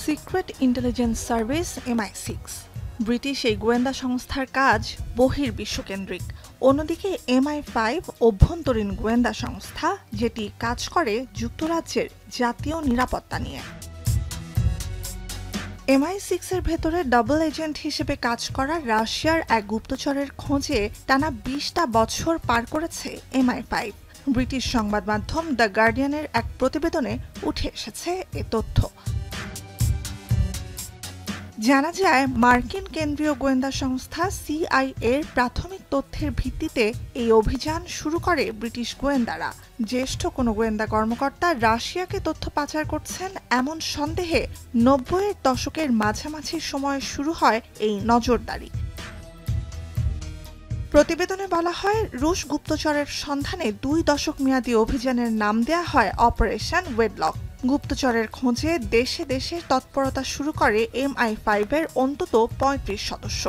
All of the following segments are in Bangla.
Secret intelligence service MI6 British এই গোয়েন্দা সংস্থার কাজ বহির্বিশ্বকেন্দ্রিক। অন্যদিকে MI5 অভ্যন্তরীণ গোয়েন্দা সংস্থা, যেটি কাজ করে যুক্তরাজ্যের জাতীয় নিরাপত্তা নিয়ে। MI6 এর ভেতরে ডাবল এজেন্ট হিসেবে কাজ করা রাশিয়ার এক গুপ্তচরের খোঁজে টানা 20টা বছর পার করেছে MI5। ব্রিটিশ সংবাদ মাধ্যম দ্য গার্ডিয়ানের এক প্রতিবেদনে উঠে এসেছে এ তথ্য। জানা যায়, মার্কিন কেন্দ্রীয় গোয়েন্দা সংস্থা CIA এর প্রাথমিক তথ্যের ভিত্তিতে এই অভিযান শুরু করে ব্রিটিশ গোয়েন্দারা। জ্যেষ্ঠ কোনো গোয়েন্দা কর্মকর্তা রাশিয়াকে তথ্য পাচার করছেন এমন সন্দেহে 90-এর দশকের মাঝামাঝি সময়ে শুরু হয় এই নজরদারি। প্রতিবেদনে বলা হয়, রুশ গুপ্তচরের সন্ধানে 2 দশক মেয়াদী অভিযানের নাম দেয়া হয় অপারেশন ওয়েডলক। গুপ্তচরের খোঁজে দেশে দেশে তৎপরতা শুরু করে MI5 এর অন্তত 35 সদস্য।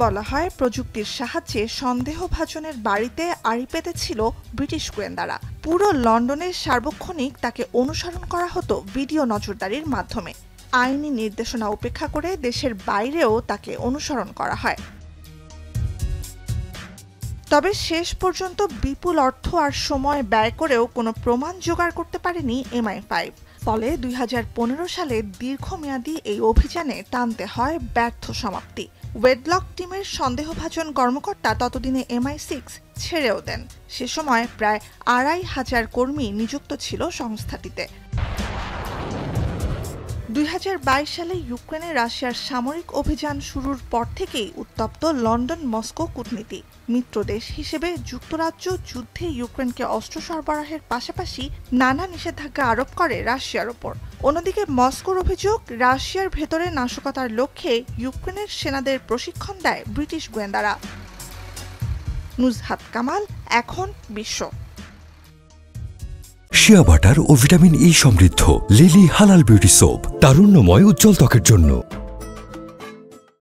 বলা হয়, প্রযুক্তির সাহায্যে সন্দেহভাজনের বাড়িতে আড়ি পেতেছিল ব্রিটিশ গোয়েন্দারা। পুরো লন্ডনের সার্বক্ষণিক তাকে অনুসরণ করা হতো ভিডিও নজরদারির মাধ্যমে। আইনি নির্দেশনা উপেক্ষা করে দেশের বাইরেও তাকে অনুসরণ করা হয়। তবে শেষ পর্যন্ত বিপুল অর্থ আর সময় ব্যয় করেও কোনো প্রমাণ জোগাড় করতে পারেনি MI5। ফলে 2015 সালে দীর্ঘমেয়াদী এই অভিযানে টানতে হয় ব্যর্থ সমাপ্তি। ওয়েডলক টিমের সন্দেহভাজন কর্মকর্তা ততদিনে MI6 ছেড়েও দেন। সে সময় প্রায় 2500 কর্মী নিযুক্ত ছিল সংস্থাটিতে। 2022 সালে ইউক্রেনে রাশিয়ার সামরিক অভিযান শুরুর পর থেকেই উত্তপ্ত লন্ডন মস্কো কূটনীতি। মিত্র দেশ হিসেবে যুক্তরাজ্য যুদ্ধে ইউক্রেনকে অস্ত্র সরবরাহের পাশাপাশি নানা নিষেধাজ্ঞা আরোপ করে রাশিয়ার ওপর। অন্যদিকে মস্কোর অভিযোগ, রাশিয়ার ভেতরে নাশকতার লক্ষ্যে ইউক্রেনের সেনাদের প্রশিক্ষণ দেয় ব্রিটিশ গোয়েন্দারা। নুজহাত কামাল, এখন বিশ্ব। শিয়া বাটার ও ভিটামিন ই সমৃদ্ধ লিলি হালাল বিউটি সোপ, তারুণ্যময় উজ্জ্বল ত্বকের জন্য।